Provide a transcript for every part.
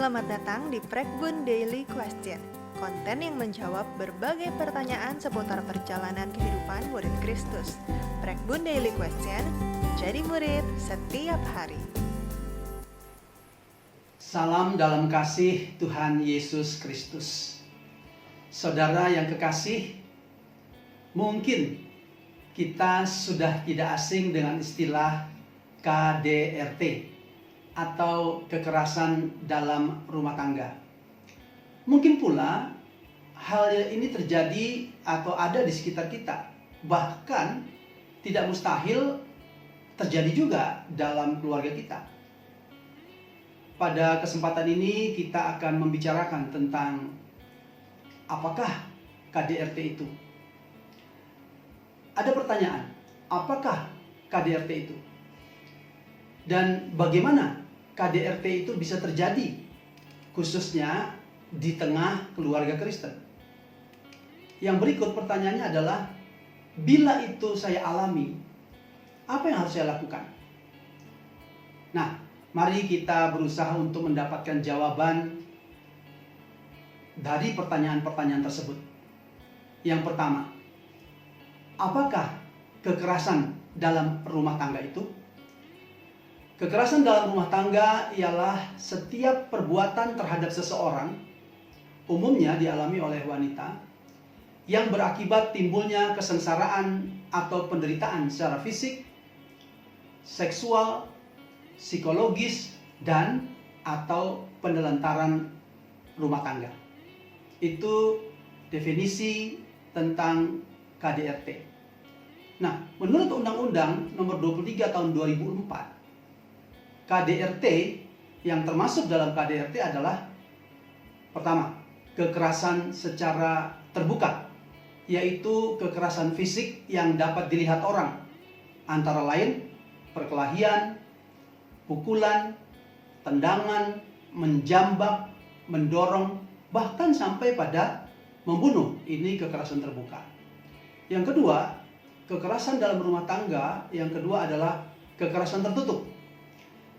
Selamat datang di Prekbun Daily Question, konten yang menjawab berbagai pertanyaan seputar perjalanan kehidupan murid Kristus. Prekbun Daily Question, jadi murid setiap hari. Salam dalam kasih Tuhan Yesus Kristus. Saudara yang kekasih, mungkin kita sudah tidak asing dengan istilah KDRT atau kekerasan dalam rumah tangga. Mungkin pula hal ini terjadi atau ada di sekitar kita. Bahkan tidak mustahil terjadi juga dalam keluarga kita. Pada kesempatan ini kita akan membicarakan tentang apakah KDRT itu. Ada pertanyaan, apakah KDRT itu? Dan bagaimana KDRT itu bisa terjadi, khususnya di tengah keluarga Kristen? Yang berikut pertanyaannya adalah, bila itu saya alami, apa yang harus saya lakukan? Nah, mari kita berusaha untuk mendapatkan jawaban dari pertanyaan-pertanyaan tersebut. Yang pertama, apakah kekerasan dalam rumah tangga itu? Kekerasan dalam rumah tangga ialah setiap perbuatan terhadap seseorang, umumnya dialami oleh wanita, yang berakibat timbulnya kesengsaraan atau penderitaan secara fisik, seksual, psikologis, dan atau penelantaran rumah tangga. Itu definisi tentang KDRT. Nah, menurut Undang-Undang Nomor 23 Tahun 2004, KDRT yang termasuk dalam KDRT adalah pertama, kekerasan secara terbuka, yaitu kekerasan fisik yang dapat dilihat orang, antara lain perkelahian, pukulan, tendangan, menjambak, mendorong, bahkan sampai pada membunuh. Ini kekerasan terbuka. Yang kedua, kekerasan dalam rumah tangga, yang kedua adalah kekerasan tertutup.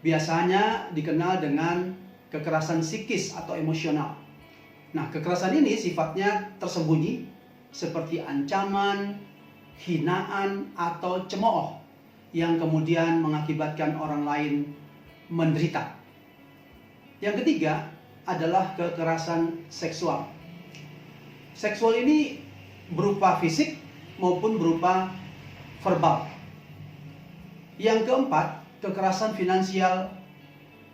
Biasanya dikenal dengan kekerasan psikis atau emosional. Nah, kekerasan ini sifatnya tersembunyi, seperti ancaman, hinaan, atau cemooh yang kemudian mengakibatkan orang lain menderita. Yang ketiga adalah kekerasan seksual. Seksual ini berupa fisik maupun berupa verbal. Yang keempat, kekerasan finansial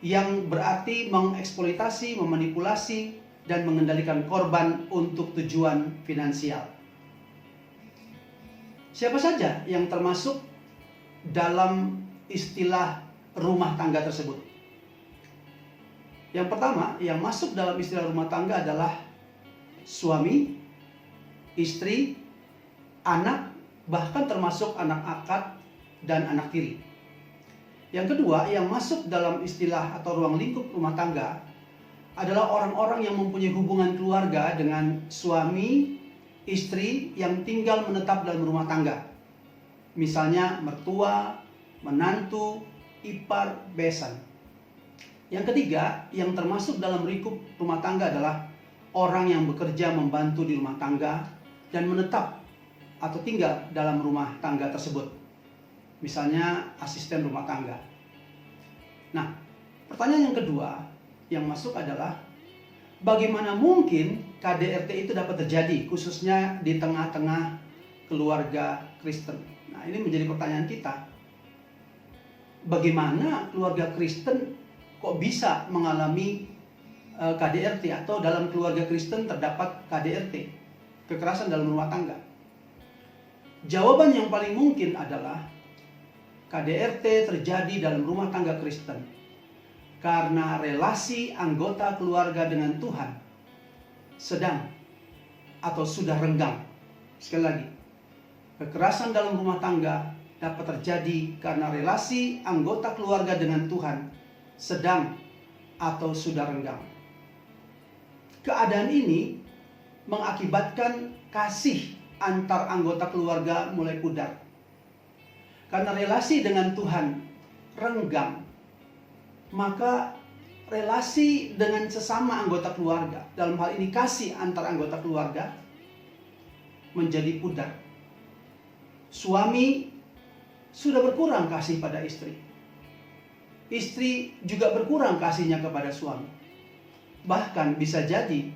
yang berarti mengeksploitasi, memanipulasi, dan mengendalikan korban untuk tujuan finansial. Siapa saja yang termasuk dalam istilah rumah tangga tersebut? Yang pertama, yang masuk dalam istilah rumah tangga adalah suami, istri, anak, bahkan termasuk anak angkat dan anak tiri. Yang kedua, yang masuk dalam istilah atau ruang lingkup rumah tangga adalah orang-orang yang mempunyai hubungan keluarga dengan suami, istri yang tinggal menetap dalam rumah tangga. Misalnya mertua, menantu, ipar, besan. Yang ketiga, yang termasuk dalam lingkup rumah tangga adalah orang yang bekerja membantu di rumah tangga dan menetap atau tinggal dalam rumah tangga tersebut. Misalnya asisten rumah tangga. Nah, pertanyaan yang kedua yang masuk adalah, bagaimana mungkin KDRT itu dapat terjadi, khususnya di tengah-tengah keluarga Kristen? Nah, ini menjadi pertanyaan kita. Bagaimana keluarga Kristen kok bisa mengalami KDRT, atau dalam keluarga Kristen terdapat KDRT, kekerasan dalam rumah tangga? Jawaban yang paling mungkin adalah KDRT terjadi dalam rumah tangga Kristen karena relasi anggota keluarga dengan Tuhan sedang atau sudah renggang. Sekali lagi, kekerasan dalam rumah tangga dapat terjadi karena relasi anggota keluarga dengan Tuhan sedang atau sudah renggang. Keadaan ini mengakibatkan kasih antar anggota keluarga mulai pudar. Karena relasi dengan Tuhan renggang, maka relasi dengan sesama anggota keluarga, dalam hal ini kasih antar anggota keluarga, menjadi pudar. Suami sudah berkurang kasih pada istri. Istri juga berkurang kasihnya kepada suami. Bahkan bisa jadi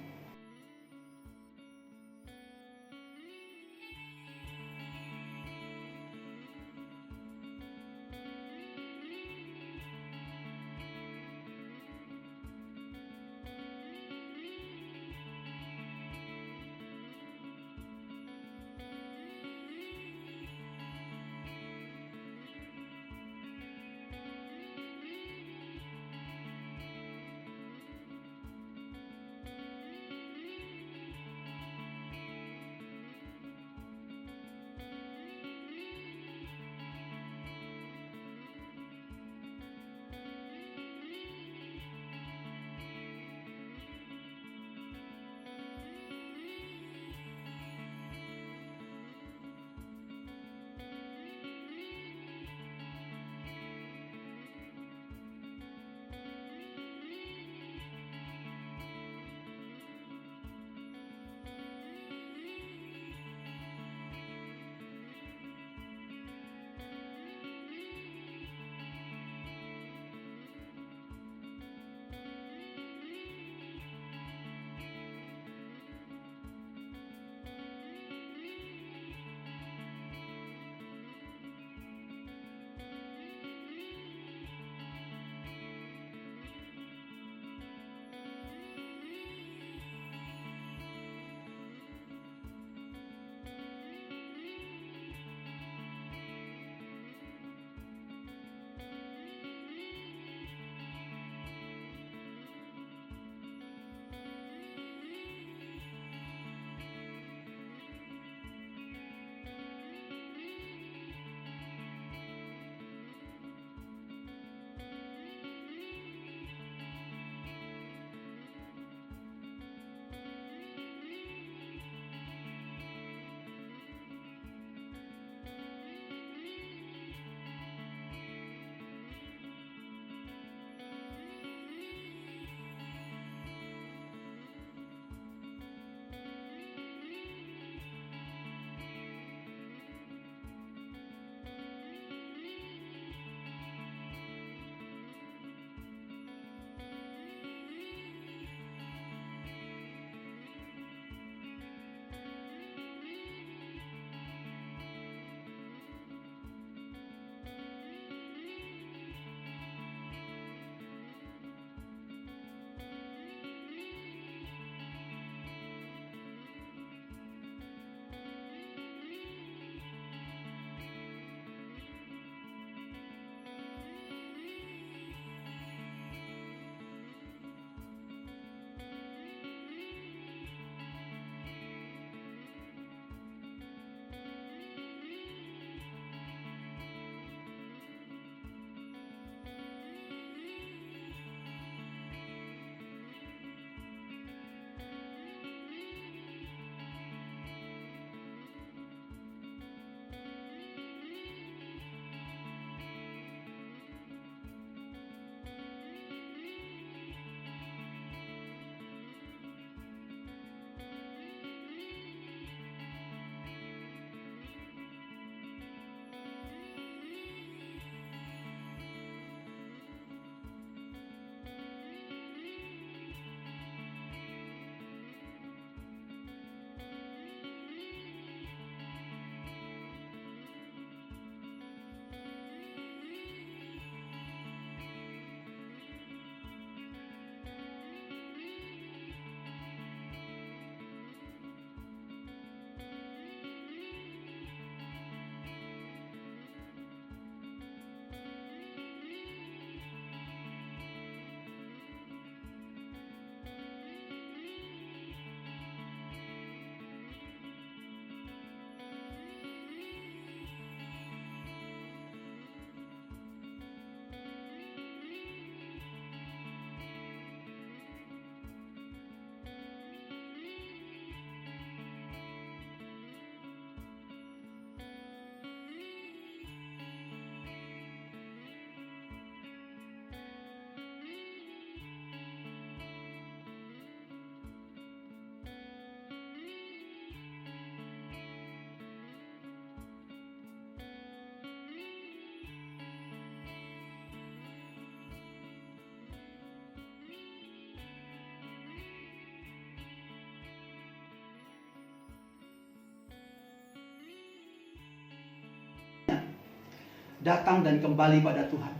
datang dan kembali pada Tuhan,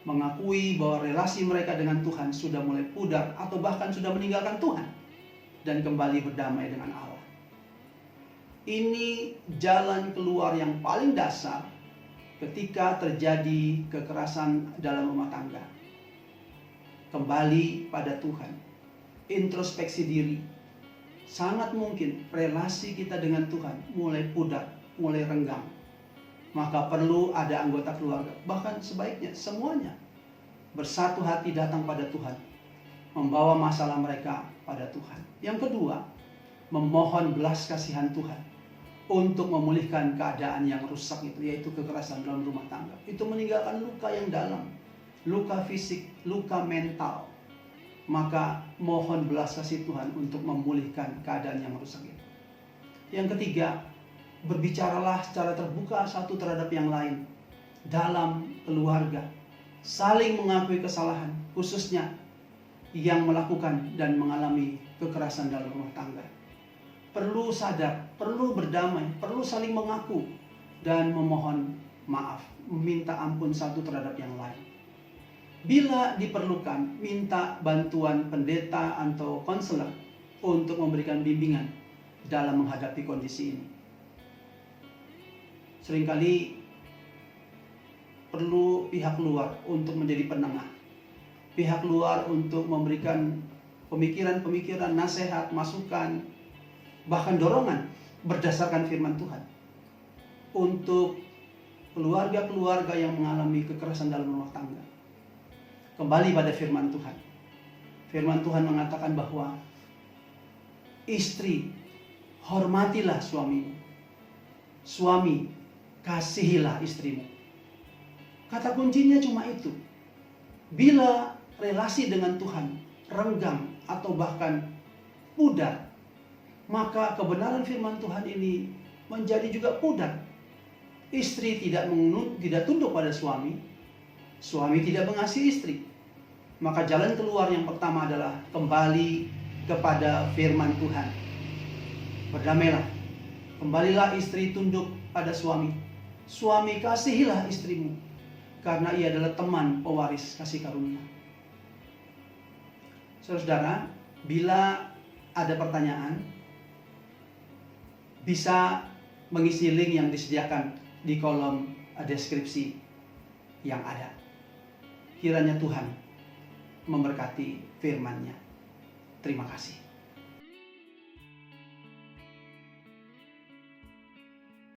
mengakui bahwa relasi mereka dengan Tuhan sudah mulai pudar atau bahkan sudah meninggalkan Tuhan dan kembali berdamai dengan Allah. Ini jalan keluar yang paling dasar ketika terjadi kekerasan dalam rumah tangga. Kembali pada Tuhan, introspeksi diri. Sangat mungkin relasi kita dengan Tuhan mulai pudar, mulai renggang. Maka perlu ada anggota keluarga, bahkan sebaiknya semuanya bersatu hati datang pada Tuhan, membawa masalah mereka pada Tuhan. Yang kedua, memohon belas kasihan Tuhan untuk memulihkan keadaan yang rusak itu, yaitu kekerasan dalam rumah tangga. Itu meninggalkan luka yang dalam, luka fisik, luka mental. Maka mohon belas kasih Tuhan untuk memulihkan keadaan yang rusak itu. Yang ketiga, berbicaralah secara terbuka satu terhadap yang lain dalam keluarga, saling mengakui kesalahan, khususnya yang melakukan dan mengalami kekerasan dalam rumah tangga. Perlu sadar, perlu berdamai, perlu saling mengaku dan memohon maaf, meminta ampun satu terhadap yang lain. Bila diperlukan, minta bantuan pendeta atau konselor untuk memberikan bimbingan dalam menghadapi kondisi ini. Seringkali perlu pihak luar untuk menjadi penengah, pihak luar untuk memberikan pemikiran-pemikiran, nasihat, masukan, bahkan dorongan berdasarkan firman Tuhan untuk keluarga-keluarga yang mengalami kekerasan dalam rumah tangga. Kembali pada firman Tuhan. Firman Tuhan mengatakan bahwa istri, hormatilah suamimu. Suami, kasihilah istrimu. Kata kuncinya cuma itu. Bila relasi dengan Tuhan renggang atau bahkan pudar, maka kebenaran firman Tuhan ini menjadi juga pudar. Istri tidak tunduk pada suami, suami tidak mengasihi istri. Maka jalan keluar yang pertama adalah kembali kepada firman Tuhan. Berdamailah. Kembalilah istri tunduk pada suami. Suami, kasihilah istrimu, karena ia adalah teman pewaris kasih karunia. Saudara, bila ada pertanyaan, bisa mengisi link yang disediakan di kolom deskripsi yang ada. Kiranya Tuhan memberkati firman-Nya. Terima kasih.